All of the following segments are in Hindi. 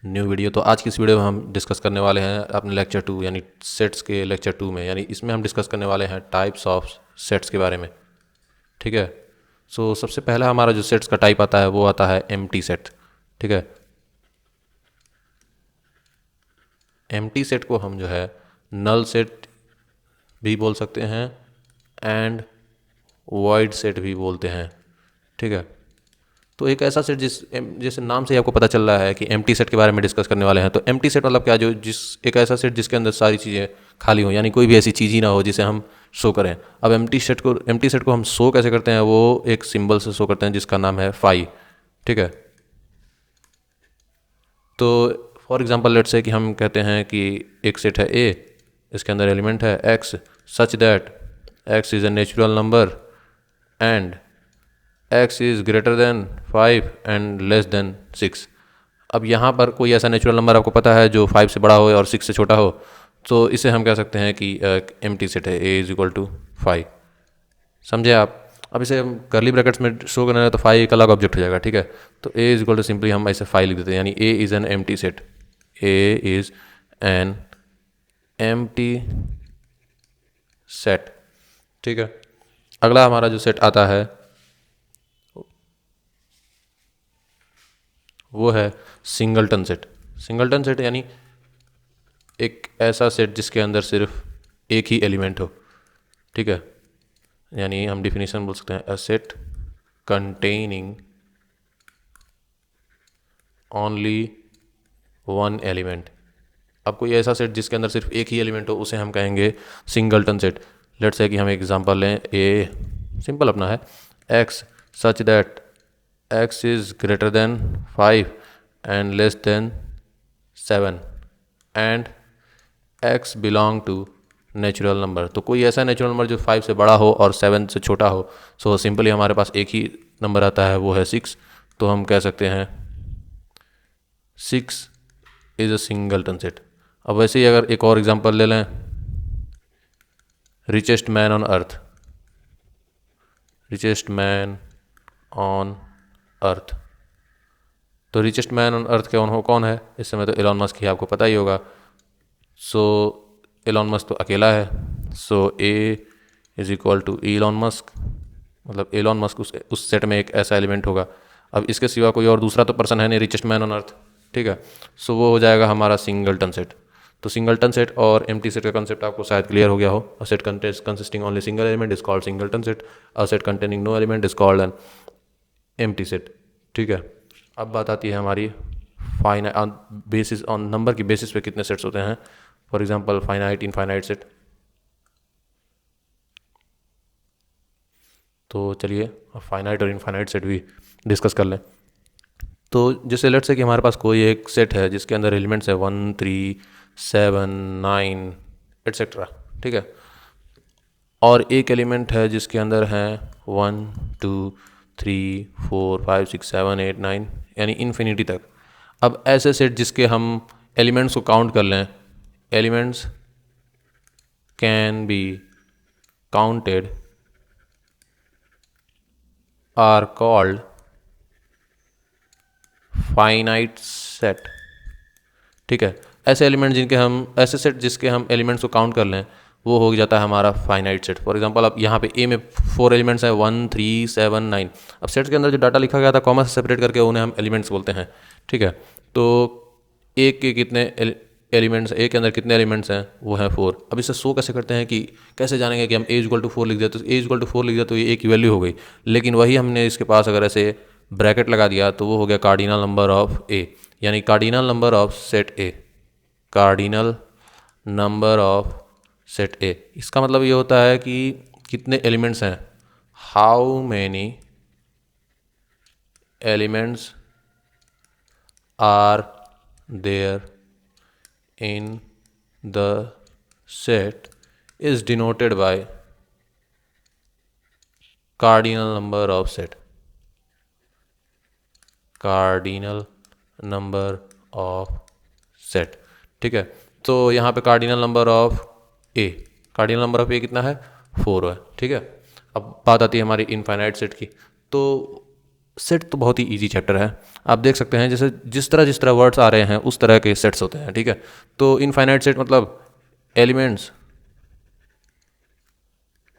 New video. तो आज की इस वीडियो में हम डिस्कस करने वाले हैं अपने लेक्चर 2 यानी सेट्स के लेक्चर 2 में, यानी इसमें हम डिस्कस करने वाले हैं टाइप्स ऑफ सेट्स के बारे में। ठीक है। सो सबसे पहला हमारा जो सेट्स का टाइप आता है वो आता है एम्प्टी सेट। ठीक है। एम्प्टी सेट को हम जो है नल सेट भी बोल सकते हैं एंड वॉइड सेट भी बोलते हैं। ठीक है। तो एक ऐसा सेट जैसे नाम से ही आपको पता चल रहा है कि एम्प्टी सेट के बारे में डिस्कस करने वाले हैं। तो एम्प्टी सेट मतलब क्या, जो एक ऐसा सेट जिसके अंदर सारी चीज़ें खाली हो, यानी कोई भी ऐसी चीज़ ही ना हो जिसे हम शो करें। अब एम्प्टी सेट को हम शो कैसे करते हैं, वो एक सिंबल से शो करते हैं जिसका नाम है फाई। ठीक है। तो फॉर एग्जांपल लेट्स से कि हम कहते हैं कि एक सेट है ए, इसके अंदर एलिमेंट है x such that x is a natural number and x is greater than 5 and less than 6। अब यहाँ पर कोई ऐसा नेचुरल नंबर आपको पता है जो 5 से बड़ा हो और 6 से छोटा हो, तो इसे हम कह सकते हैं कि एम्प्टी सेट है a इज इक्वल टू 5। समझे आप। अब इसे हम करली ब्रैकेट्स में शो करना है तो 5 एक अलग ऑब्जेक्ट हो जाएगा। ठीक है। तो a is equal to simply हम ऐसे 5 लिख देते हैं, यानी a is an empty set. a is an empty set. ठीक है। अगला हमारा जो सेट आता है वो है सिंगलटन सेट। सिंगलटन सेट यानी एक ऐसा सेट जिसके अंदर सिर्फ एक ही एलिमेंट हो। ठीक है। यानी हम डिफिनीशन बोल सकते हैं अ set containing only one element. अब कोई ऐसा सेट जिसके अंदर सिर्फ एक ही एलिमेंट हो उसे हम कहेंगे सिंगलटन सेट। लेट्स से कि हम एग्जांपल लें, ए सिंपल अपना है x such that x is greater than 5 and less than 7 and x belong to natural number. तो कोई ऐसा नेचुरल नंबर जो 5 से बड़ा हो और 7 से छोटा हो। सो सिंपली हमारे पास एक ही नंबर आता है, वो है 6। तो हम कह सकते हैं 6 इज़ अ सिंगलटन सेट। अब वैसे ही अगर एक और एग्जांपल ले लें, richest man on earth. Richest man on earth. तो रिचेस्ट मैन ऑन अर्थ कौन है इस समय? तो एलॉन मस्क ही, आपको पता ही होगा। सो एलॉन मस्क तो अकेला है। So A is equal to Elon Musk, मतलब एलॉन मस्क उस सेट में एक ऐसा एलिमेंट होगा। अब इसके सिवा कोई और दूसरा तो पर्सन है नहीं रिचेस्ट मैन ऑन अर्थ। ठीक है। सो वो हो जाएगा हमारा सिंगलटन सेट। तो सिंगलटन सेट और एम्प्टी सेट का कंसेप्ट आपको शायद क्लियर हो गया हो। A set consisting only single element is called singleton set. A set containing no element is called an empty set. ठीक है। अब बात आती है हमारी फाइनाइट बेसिस ऑन नंबर की बेसिस पे कितने सेट्स होते हैं। For example finite infinite set. तो चलिए अब फाइनाइट और इनफाइनाइट सेट भी डिस्कस कर लें। तो जैसे लेट्स से कि हमारे पास कोई एक सेट है जिसके अंदर एलिमेंट्स है 1 3 7 9 एट्सेट्रा। ठीक है। और एक एलिमेंट है जिसके अंदर है 1 2 3 4 5 6 7 8 9 यानी इन्फिनिटी तक। अब ऐसे सेट जिसके हम एलिमेंट्स को काउंट कर लें, elements can be counted are called finite set. ठीक है। ऐसे सेट जिसके हम एलिमेंट्स को काउंट कर लें वो हो जाता है हमारा फाइनाइट सेट। फॉर एग्जांपल अब यहाँ पे ए में 4 एलिमेंट्स हैं 1 3 7 9। अब सेट्स के अंदर जो डाटा लिखा गया था कॉमा से सेपरेट करके उन्हें हम एलिमेंट्स बोलते हैं। ठीक है। तो एक के कितने एलिमेंट्स, ए के अंदर कितने एलिमेंट्स हैं, वो है 4। अब इसे शो कैसे करते हैं कि कैसे जानेंगे कि हम ए इक्वल टू 4 लिख दिया तो ए इक्वल टू 4 लिख दिया तो ये ए की वैल्यू हो गई। लेकिन वही हमने इसके पास अगर ऐसे ब्रैकेट लगा दिया तो वो हो गया कार्डिनल नंबर ऑफ ए, यानी cardinal number of set A. Cardinal number of set A, इसका मतलब ये होता है कि कितने एलिमेंट्स हैं, how many elements are there in the set is denoted by cardinal number of set. Cardinal number of set. ठीक है। तो यहाँ पे cardinal number of A, cardinal number of A कितना है, 4 है। ठीक है। अब बात आती है हमारी इनफाइनाइट सेट की। तो सेट तो बहुत ही इजी चैप्टर है। आप देख सकते हैं जैसे जिस तरह वर्ड्स आ रहे हैं उस तरह के सेट्स होते हैं, ठीक है। तो इनफाइनाइट सेट मतलब elements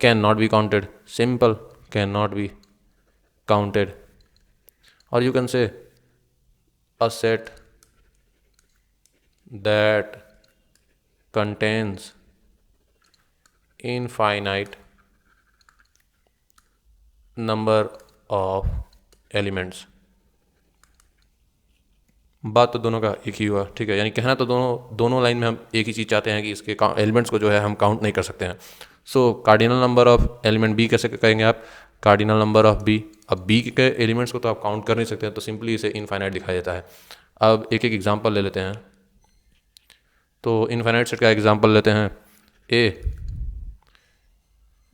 can not be counted, simple, can not be counted. और you can say a set that contains infinite number of elements। बात तो दोनों का एक ही हुआ, ठीक है। यानी कहना तो दोनों लाइन में हम एक ही चीज़ चाहते हैं कि इसके एलिमेंट्स को जो है हम काउंट नहीं कर सकते हैं। So cardinal number of element B कैसे कहेंगे आप? Cardinal number of B. अब बी के एलिमेंट्स को तो आप काउंट कर नहीं सकते हैं, तो सिंपली इसे इनफाइनाइट दिखाया जाता है। अब एक एक एग्जांपल ले लेते हैं। तो इनफाइनाइट सेट का एग्जांपल लेते हैं। ए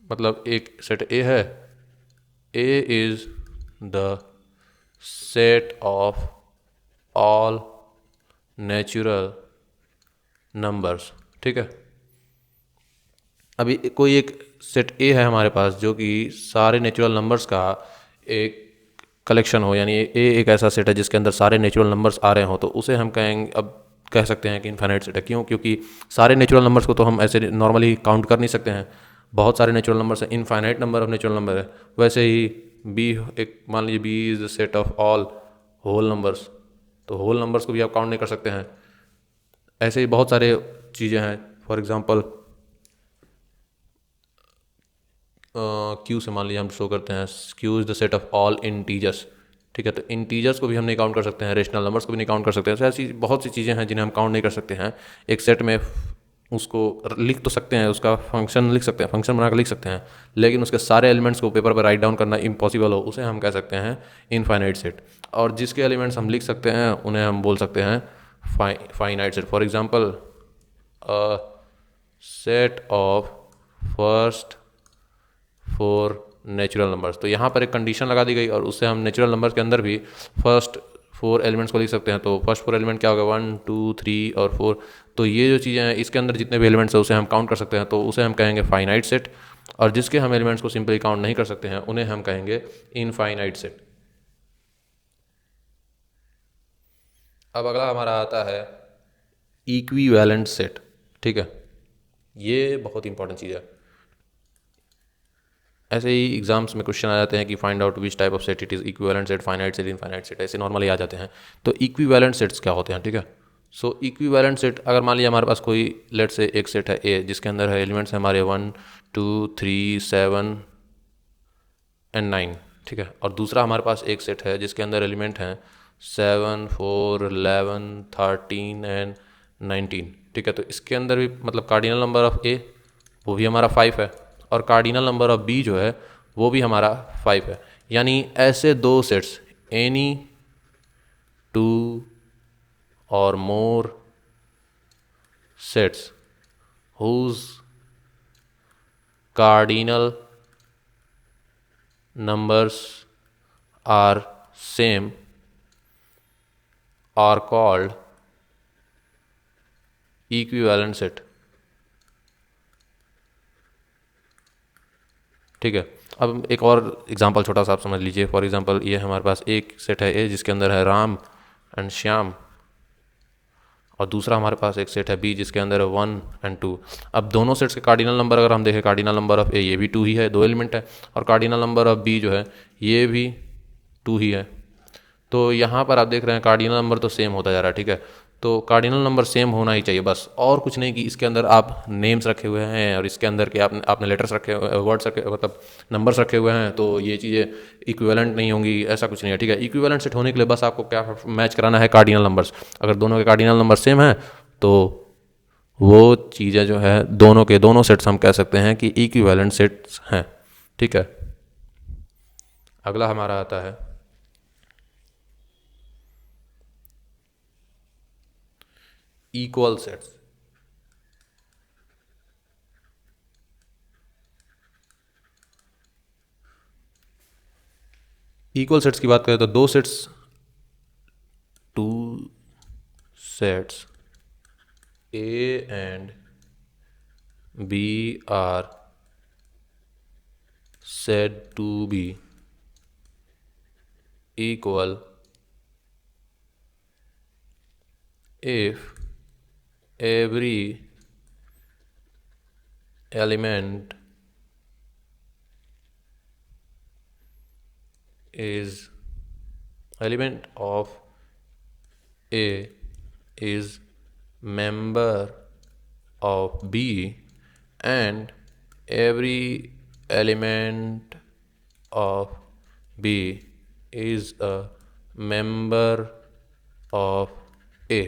मतलब एक सेट ए है। A is the set of all natural numbers, ठीक है। अभी कोई एक सेट ए है हमारे पास जो कि सारे नेचुरल नंबर्स का एक कलेक्शन हो, यानी ए एक ऐसा सेट है जिसके अंदर सारे नेचुरल नंबर्स आ रहे हो, तो उसे हम कहेंगे, अब कह सकते हैं कि इनफाइनाइट सेट है। क्यों? क्योंकि सारे नेचुरल नंबर्स को तो हम ऐसे नॉर्मली काउंट कर नहीं सकते हैं। बहुत सारे नेचुरल नंबर्स हैं, infinite number of natural number है। वैसे ही बी, एक मान लीजिए B is the set of all whole numbers, तो होल नंबर्स को भी आप काउंट नहीं कर सकते हैं। ऐसे ही बहुत सारे चीज़ें हैं। फॉर एग्जांपल क्यू से मान लीजिए हम शो करते हैं Q is the set of all integers, ठीक है। तो इंटीजर्स को भी हम नहीं काउंट कर सकते हैं, रेशनल नंबर्स को भी नहीं काउंट कर सकते हैं। तो ऐसी बहुत सी चीज़ें हैं जिन्हें हम काउंट नहीं कर सकते हैं एक सेट में। उसको लिख तो सकते हैं, उसका फंक्शन लिख सकते हैं, फंक्शन बनाकर लिख सकते हैं, लेकिन उसके सारे एलिमेंट्स को पेपर पर राइट डाउन करना इम्पॉसिबल हो, उसे हम कह सकते हैं इनफाइनाइट सेट। और जिसके एलिमेंट्स हम लिख सकते हैं उन्हें हम बोल सकते हैं finite set. For example set of first 4 natural numbers. तो यहाँ पर एक कंडीशन लगा दी गई और उससे हम नेचुरल नंबर्स के अंदर भी फर्स्ट 4 एलिमेंट्स को लिख सकते हैं। तो फर्स्ट 4 एलिमेंट क्या होगा? 1 2 3 और 4। तो ये जो चीज़ें हैं इसके अंदर जितने भी एलिमेंट्स हैं उसे हम काउंट कर सकते हैं, तो उसे हम कहेंगे फाइनाइट सेट। और जिसके हम एलिमेंट्स को सिंपली काउंट नहीं कर सकते हैं उन्हें हम कहेंगे इनफाइनाइट सेट। अब अगला हमारा आता है इक्विवेलेंट सेट, ठीक है। ये बहुत इंपॉर्टेंट चीज़ है। ऐसे ही एग्जाम्स में क्वेश्चन आ जाते हैं कि find out which type of set it is equivalent set, finite set, infinite set, ऐसे नॉर्मली आ जाते हैं। तो इक्विवेलेंट सेट्स क्या होते हैं, ठीक है। सो इक्विवेलेंट सेट, अगर मान लिया हमारे पास कोई लेट से एक सेट है ए जिसके अंदर है एलिमेंट्स हैं हमारे 1 2 3 7 एंड 9, ठीक है। और दूसरा हमारे पास एक सेट है जिसके अंदर एलिमेंट हैं 7 4 11 13 एंड 19, ठीक है। तो इसके अंदर भी मतलब कार्डिनल नंबर ऑफ ए वो भी हमारा 5 है, और कार्डिनल नंबर ऑफ बी जो है वो भी हमारा 5 है। यानी ऐसे दो सेट्स, एनी 2 और more sets whose cardinal numbers are same are called equivalent set, ठीक है। अब एक और एग्जांपल छोटा सा आप समझ लीजिए। फॉर एग्जांपल ये हमारे पास एक सेट है ए जिसके अंदर है राम एंड श्याम, और दूसरा हमारे पास एक सेट है बी जिसके अंदर है 1 एंड 2। अब दोनों सेट्स के कार्डिनल नंबर अगर हम देखें, कार्डिनल नंबर ऑफ ए ये भी 2 ही है, 2 एलिमेंट है, और कार्डिनल नंबर ऑफ बी जो है ये भी 2 ही है। तो यहाँ पर आप देख रहे हैं कार्डिनल नंबर तो सेम होता जा रहा है, ठीक है। तो कार्डिनल नंबर सेम होना ही चाहिए बस, और कुछ नहीं कि इसके अंदर आप नेम्स रखे हुए हैं और इसके अंदर के आपने लेटर्स रखे हुए, वर्ड्स रखे, मतलब नंबर्स रखे हुए हैं, तो ये चीज़ें इक्विवेलेंट नहीं होंगी, ऐसा कुछ नहीं है, ठीक है। इक्विवेलेंट सेट होने के लिए बस आपको क्या मैच कराना है? Cardinal numbers. अगर दोनों के कार्डिनल नंबर सेम हैं तो वो चीज़ें जो है दोनों के दोनों सेट्स हम कह सकते हैं कि इक्विवेलेंट सेट्स हैं, ठीक है। अगला हमारा आता है इक्वल सेट्स। इक्वल सेट्स की बात करें तो two sets A and B are said to be equal if every element of A is member of B and every element of B is a member of A।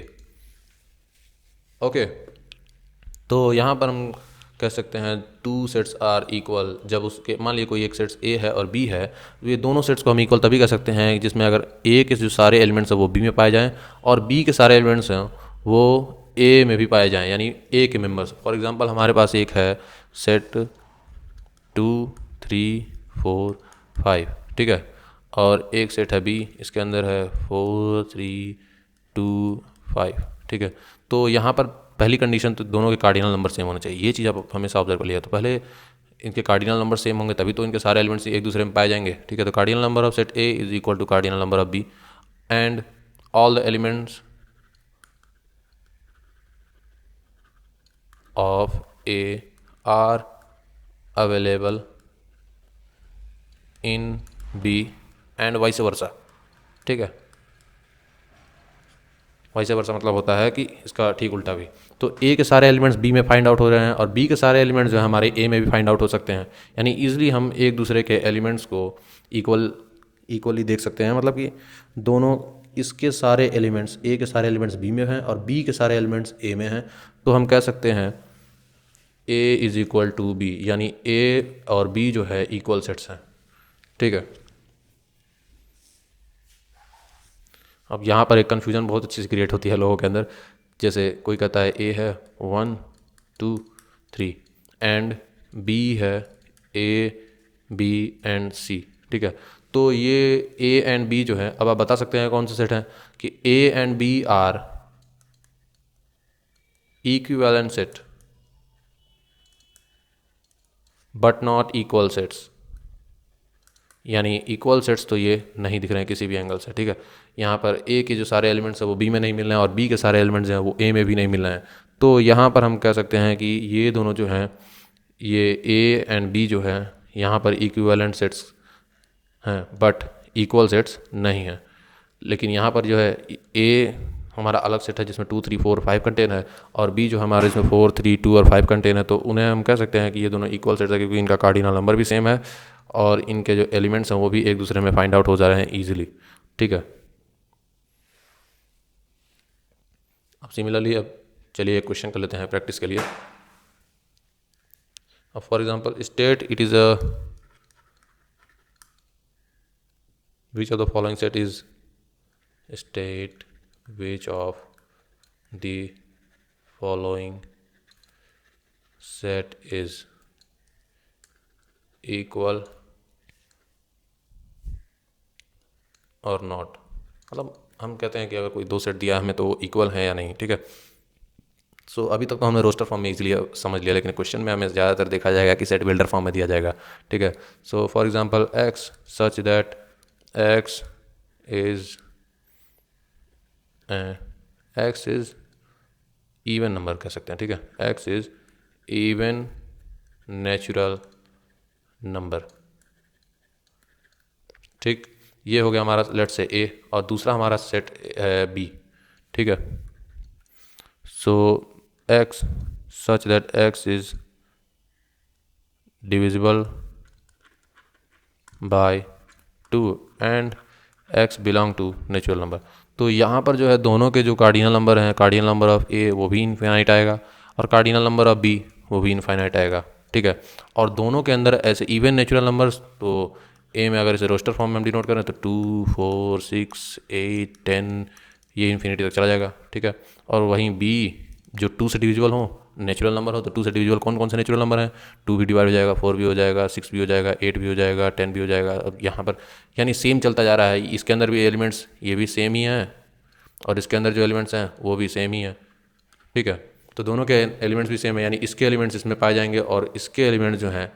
Okay, तो यहाँ पर हम कह सकते हैं टू सेट्स आर इक्वल जब उसके मान लीजिए कोई एक सेट्स ए है और बी है, तो ये दोनों सेट्स को हम इक्वल तभी कह सकते हैं जिसमें अगर ए के जो सारे एलिमेंट्स हैं वो बी में पाए जाएं और बी के सारे एलिमेंट्स हैं वो ए में भी पाए जाएं, यानी ए के मेंबर्स। फॉर एग्जांपल हमारे पास एक है सेट 2 3 4 5, ठीक है, और एक सेट है बी, इसके अंदर है 4 3 2 5, ठीक है। तो यहाँ पर पहली कंडीशन तो दोनों के कार्डिनल नंबर सेम होने चाहिए, ये चीज़ आप हमेशा ऑब्जर्व कर लिया। तो पहले इनके कार्डिनल नंबर सेम होंगे तभी तो इनके सारे एलिमेंट्स एक दूसरे में पाए जाएंगे, ठीक है। तो cardinal number of set A is equal to cardinal number of B and all the elements of A are available in B and vice versa, ठीक है। वाइस वर्सा मतलब होता है कि इसका ठीक उल्टा भी। तो ए के सारे एलिमेंट्स बी में फाइंड आउट हो रहे हैं और बी के सारे एलिमेंट्स जो है हमारे ए में भी फाइंड आउट हो सकते हैं, यानी ईजिली हम एक दूसरे के एलिमेंट्स को इक्वली देख सकते हैं। मतलब कि दोनों इसके सारे एलिमेंट्स, ए के सारे एलिमेंट्स बी में हैं और बी के सारे एलिमेंट्स ए में हैं, तो हम कह सकते हैं A is equal to B, यानी ए और बी जो है इक्वल सेट्स हैं, ठीक है। अब यहाँ पर एक कन्फ्यूजन बहुत अच्छी से क्रिएट होती है लोगों के अंदर, जैसे कोई कहता है ए है 1 2 3 एंड बी है ए बी एंड सी, ठीक है। तो ये ए एंड बी जो है, अब आप बता सकते हैं कौन सा सेट है, कि A and B are equivalent set but not equal sets, यानी इक्वल सेट्स तो ये नहीं दिख रहे हैं किसी भी एंगल से, ठीक है। यहाँ पर ए के जो सारे एलिमेंट्स हैं वो बी में नहीं मिल रहे हैं और बी के सारे एलिमेंट्स हैं वो ए में भी नहीं मिल रहे हैं। तो यहाँ पर हम कह सकते हैं कि ये दोनों जो हैं, ये ए एंड बी जो है यहाँ पर इक्विवेलेंट सेट्स हैं बट इक्वल सेट्स नहीं हैं। लेकिन यहाँ पर जो है ए हमारा अलग सेट है जिसमें 2 3 4 5 कंटेन है और बी जो हमारे इसमें 4 3 2 और 5 कंटेन है, तो उन्हें हम कह सकते हैं कि ये दोनों इक्वल सेट्स है क्योंकि इनका कार्डिनल नंबर भी सेम है और इनके जो एलिमेंट्स हैं वो भी एक दूसरे में फाइंड आउट हो जा रहे हैं ईजिली, ठीक है। अब सिमिलरली अब चलिए एक क्वेश्चन कर लेते हैं प्रैक्टिस के लिए। अब for example state it is a which of the following set is state which of the following set is equal और नॉट। मतलब हम कहते हैं कि अगर कोई दो सेट दिया हमें तो इक्वल है या नहीं, ठीक है। सो अभी तक तो हमने रोस्टर फॉर्म में इजीली समझ लिया, लेकिन क्वेश्चन में हमें ज़्यादातर देखा जाएगा कि सेट बिल्डर फॉर्म में दिया जाएगा, ठीक है। So for example x such that x is even number कह सकते हैं, ठीक है। X is even natural number, ठीक। ये हो गया हमारा लेट से ए और दूसरा हमारा सेट है बी, ठीक है। So x such that x is divisible by 2 and x belong to natural number. तो यहाँ पर जो है दोनों के जो कार्डिनल नंबर हैं, कार्डिनल नंबर ऑफ ए वो भी इनफाइनाइट आएगा और कार्डिनल नंबर ऑफ बी वो भी इनफाइनाइट आएगा, ठीक है। और दोनों के अंदर ऐसे इवन नेचुरल नंबर्स, तो ए में अगर इसे रोस्टर फॉर्म में हम डिनोट करें तो 2 4 6 8 10 ये इन्फिनिटी तक चला जाएगा, ठीक है। और वहीं बी जो 2 से डिविजिबल हो, नेचुरल नंबर हो, तो 2 से डिविजिबल कौन कौन से नेचुरल नंबर हैं, 2 भी डिवाइड हो जाएगा, 4 भी हो जाएगा, 6 भी हो जाएगा, 8 भी हो जाएगा, 10 भी हो जाएगा। अब यहाँ पर यानी सेम चलता जा रहा है, इसके अंदर भी एलिमेंट्स ये भी सेम ही हैं और इसके अंदर जो एलिमेंट्स हैं वो भी सेम ही हैं, ठीक है। तो दोनों के एलिमेंट्स भी सेम है, यानी इसके एलिमेंट्स इसमें पाए जाएंगे और इसके एलिमेंट्स जो हैं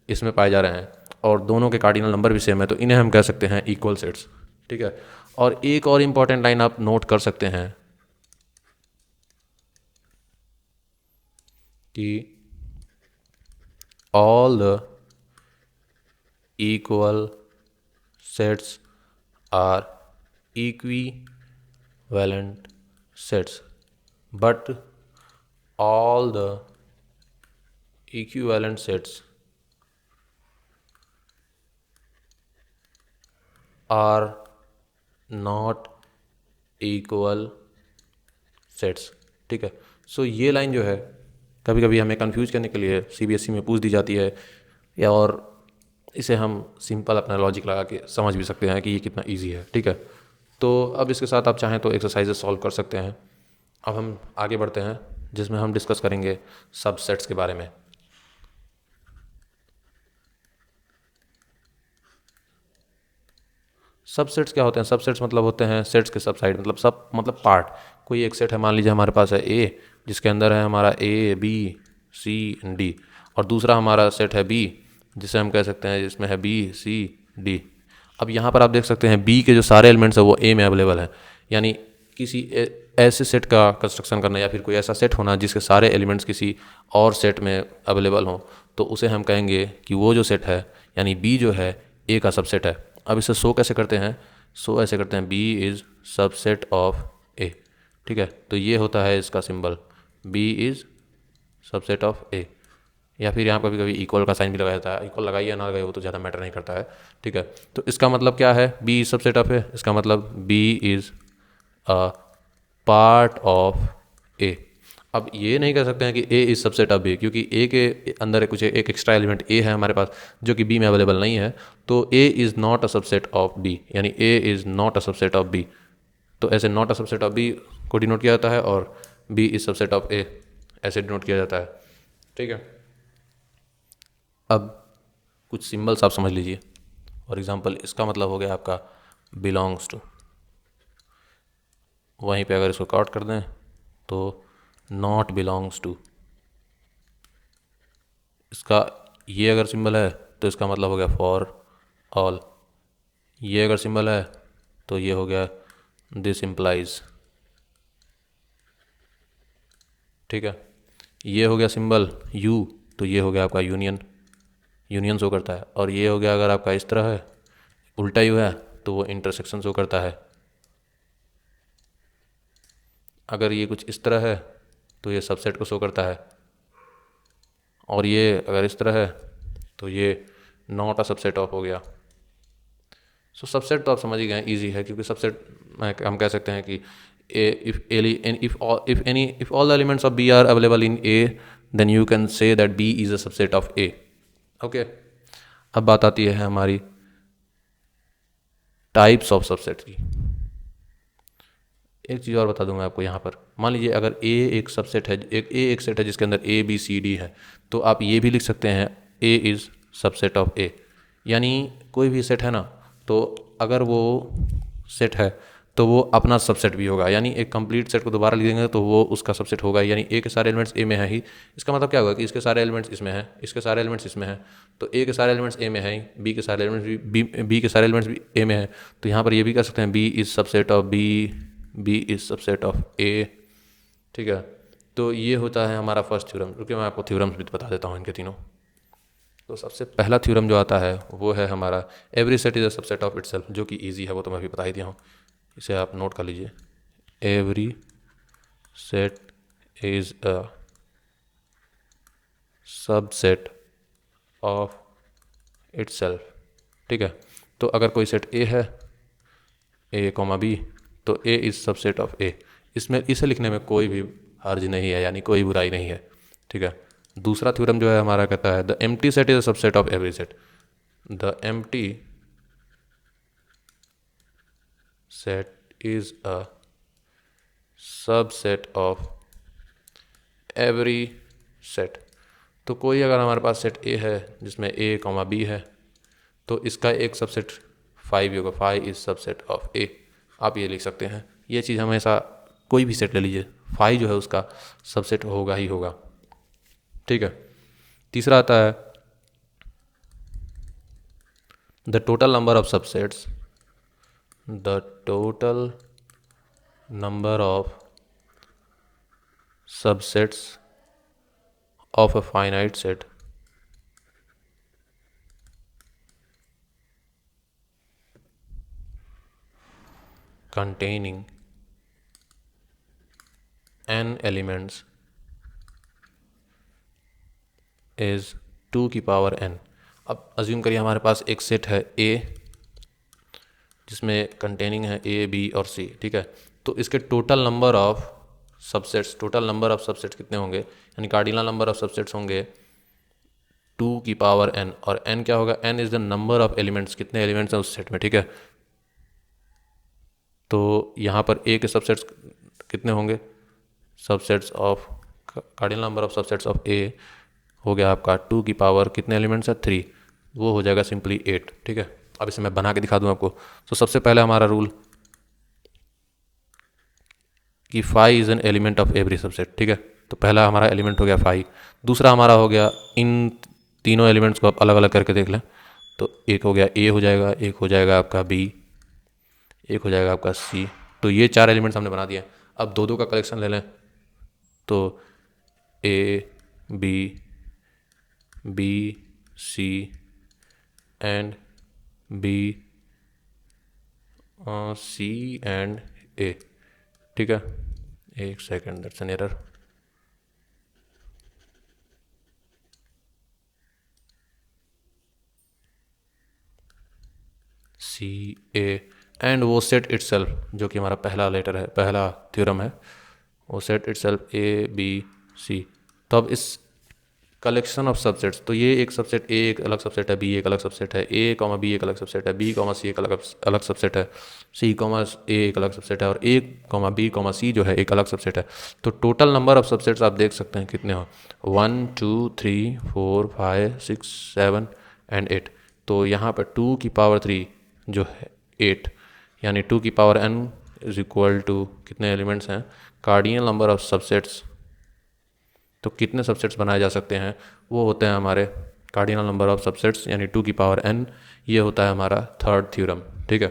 इसमें पाए जा रहे हैं और दोनों के कार्डिनल नंबर भी सेम है, तो इन्हें हम कह सकते हैं इक्वल सेट्स, ठीक है। और एक और इम्पॉर्टेंट लाइन आप नोट कर सकते हैं कि all the equal sets are equivalent sets, but all the equivalent sets are not equal sets। ठीक है। सो ये लाइन जो है कभी कभी हमें कंफ्यूज करने के लिए सीबीएसई में पूछ दी जाती है, या और इसे हम सिंपल अपना लॉजिक लगा के समझ भी सकते हैं कि ये कितना इजी है। ठीक है। तो अब इसके साथ आप चाहें तो एक्सरसाइजेस सॉल्व कर सकते हैं। अब हम आगे बढ़ते हैं जिसमें हम डिस्कस करेंगे सबसेट्स के बारे में। सबसेट्स क्या होते हैं? सबसेट्स मतलब होते हैं सेट्स के सब साइड, मतलब सब मतलब पार्ट। कोई एक सेट है, मान लीजिए हमारे पास है ए, जिसके अंदर है हमारा ए बी सी डी, और दूसरा हमारा सेट है बी, जिसे हम कह सकते हैं जिसमें है बी सी डी। अब यहाँ पर आप देख सकते हैं बी के जो सारे एलिमेंट्स हैं वो ए में अवेलेबल हैं, यानी किसी ऐसे सेट का कंस्ट्रक्शन करना या फिर कोई ऐसा सेट होना जिसके सारे एलिमेंट्स किसी और सेट में अवेलेबल हों, तो उसे हम कहेंगे कि वो जो सेट है यानी बी जो है ए का सबसेट है। अब इसे शो कैसे करते हैं? शो ऐसे करते हैं, B is subset of A. ठीक है। तो ये होता है इसका symbol, B is subset of A. या फिर यहाँ कभी कभी इक्वल का साइन भी लगाया जाता है, इक्वल लगाइए या ना लगाइए वो तो ज़्यादा मैटर नहीं करता है। ठीक है। तो इसका मतलब क्या है? B is subset of A, इसका मतलब B is a part of A. अब ये नहीं कह सकते हैं कि A is subset of B, क्योंकि ए के अंदर कुछ एक एक्स्ट्रा एलिमेंट ए है हमारे पास जो कि बी में अवेलेबल नहीं है। तो A is not a subset of B, यानी A is not a subset of B. तो ऐसे not a subset of B को डिनोट किया जाता है और B is subset of A ऐसे डिनोट किया जाता है। ठीक है। अब कुछ सिंबल्स आप समझ लीजिए। फॉर एग्जांपल इसका मतलब हो गया आपका बिलोंग्स टू। वहीं पे अगर इसको कट कर दें तो नॉट बिलोंग्स टू। इसका ये अगर सिंबल है तो इसका मतलब हो गया फॉर ऑल। ये अगर सिंबल है तो ये हो गया दिस इम्प्लाइज। ठीक है। ये हो गया सिंबल यू, तो ये हो गया आपका यूनियन, यूनियन शो करता है। और ये हो गया अगर आपका इस तरह है, उल्टा यू है, तो वो इंटरसेक्शन शो करता है। अगर ये कुछ इस तरह है तो ये सबसेट को शो करता है, और ये अगर इस तरह है तो ये नॉट अ सबसेट ऑफ हो गया। सो सबसेट तो आप समझ ही गए, इजी है, क्योंकि सबसेट हम कह सकते हैं कि if all the elements of B are available in A, then you can say that B is a subset of A। Okay. अब बात आती है हमारी टाइप्स ऑफ सबसेट की। एक चीज़ और बता दूं मैं आपको यहाँ पर, मान लीजिए अगर ए एक सबसेट है, एक सेट है जिसके अंदर ए बी सी डी है, तो आप ये भी लिख सकते हैं A is subset of A. यानी कोई भी सेट है ना, तो अगर वो सेट है तो वो अपना सबसेट भी होगा, यानी एक कंप्लीट सेट को दोबारा लिखेंगे तो वो उसका सबसेट होगा। यानी ए के सारे एलिमेंट्स ए में है ही, इसका मतलब क्या होगा कि इसके सारे एलिमेंट्स इसमें हैं, इसके सारे एलिमेंट्स इसमें हैं, तो ए के सारे एलिमेंट्स ए में हैं, बी के सारे एलिमेंट्स बी के सारे एलिमेंट्स भी ए में हैं। तो यहाँ पर ये भी कर सकते हैं B is subset of B, B is subset of A. ठीक है। तो ये होता है हमारा फर्स्ट थ्योरम। रुकिए मैं आपको थ्योरम्स भी बता देता हूँ इनके तीनों। तो सबसे पहला थ्योरम जो आता है वो है हमारा every set is a subset of itself, जो कि इजी है, वो तो मैं अभी बता ही दिया हूँ, इसे आप नोट कर लीजिए। Every set is a subset of itself. ठीक है। तो अगर कोई सेट ए है, ए कॉमा बी, तो ए इज़ सबसेट ऑफ ए। इसमें इसे लिखने में कोई भी हर्ज नहीं है, यानी कोई बुराई नहीं है। ठीक है। दूसरा थ्योरम जो है हमारा कहता है the empty set is a subset of every set. The empty set is a subset of every set. तो कोई अगर हमारे पास सेट ए है जिसमें ए कॉमा बी है, तो इसका एक सबसेट फाइव ही होगा, फाइव इज सबसेट ऑफ ए। आप ये लिख सकते हैं। ये चीज़ हमेशा कोई भी सेट ले लीजिए, फाइव जो है उसका सबसेट होगा ही होगा। ठीक है। तीसरा आता है the total number of subsets the total number of subsets of a finite set containing n elements is 2 की पावर n। अब अज्यूम करिए हमारे पास एक सेट है A जिसमें कंटेनिंग है A B और C, ठीक है। तो इसके टोटल नंबर ऑफ सबसेट्स कितने होंगे, यानी कार्डिनल नंबर ऑफ सबसेट्स होंगे 2 की पावर n, और n क्या होगा, n is the number of elements, कितने एलिमेंट्स हैं उस सेट में, ठीक है। तो यहाँ पर A के सबसेट्स कितने होंगे, subsets of cardinal number of subsets of A हो गया आपका 2 की पावर कितने एलिमेंट्स है 3, वो हो जाएगा सिंपली 8, ठीक है। अब इसे मैं बना के दिखा दूँ आपको। तो सबसे पहले हमारा रूल कि phi is an element of every subset, ठीक है। तो पहला हमारा एलिमेंट हो गया फाई, दूसरा हमारा हो गया, इन तीनों एलिमेंट्स को आप अलग अलग करके देख लें। तो एक हो गया ए हो जाएगा, एक हो जाएगा आपका बी, एक हो जाएगा आपका सी। तो ये 4 एलिमेंट्स हमने बना दिए। अब दो दो का कलेक्शन ले लें, तो A B B C and B C and A, ठीक है। एक second, that's an error. C A and वो सेट इटसेल्फ, जो कि हमारा पहला लेटर है, पहला थ्योरम है, वो set itself A B C. तो अब इस कलेक्शन ऑफ सबसेट्स, तो ये एक सबसेट ए एक अलग सबसेट है, बी एक अलग सबसेट है, ए कॉमा बी एक अलग सबसेट है, बी कॉमा सी एक अलग सबसेट है, सी कॉमा ए एक अलग सबसेट है, और ए कॉमा बी कॉमा सी जो है एक अलग सबसेट है। तो टोटल नंबर ऑफ सबसेट्स आप देख सकते हैं कितने हो, 1 2 3 4 5 6 7 एंड 8। तो यहाँ पर 2 की पावर 3 जो है 8, यानी 2 की power n is equal to कितने एलिमेंट्स हैं, कार्डिनल नंबर ऑफ सबसेट्स। तो कितने सबसेट्स बनाए जा सकते हैं, वो होते हैं हमारे कार्डिनल नंबर ऑफ सबसेट्स, यानी 2 की पावर n। ये होता है हमारा थर्ड थ्योरम, ठीक है।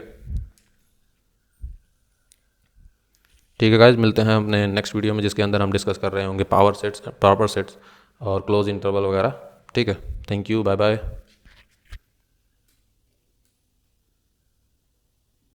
ठीक है गाइस, मिलते हैं अपने नेक्स्ट वीडियो में, जिसके अंदर हम डिस्कस कर रहे होंगे पावर सेट्स, प्रॉपर सेट्स और क्लोज इंटरवल वगैरह, ठीक है। Thank you, bye bye.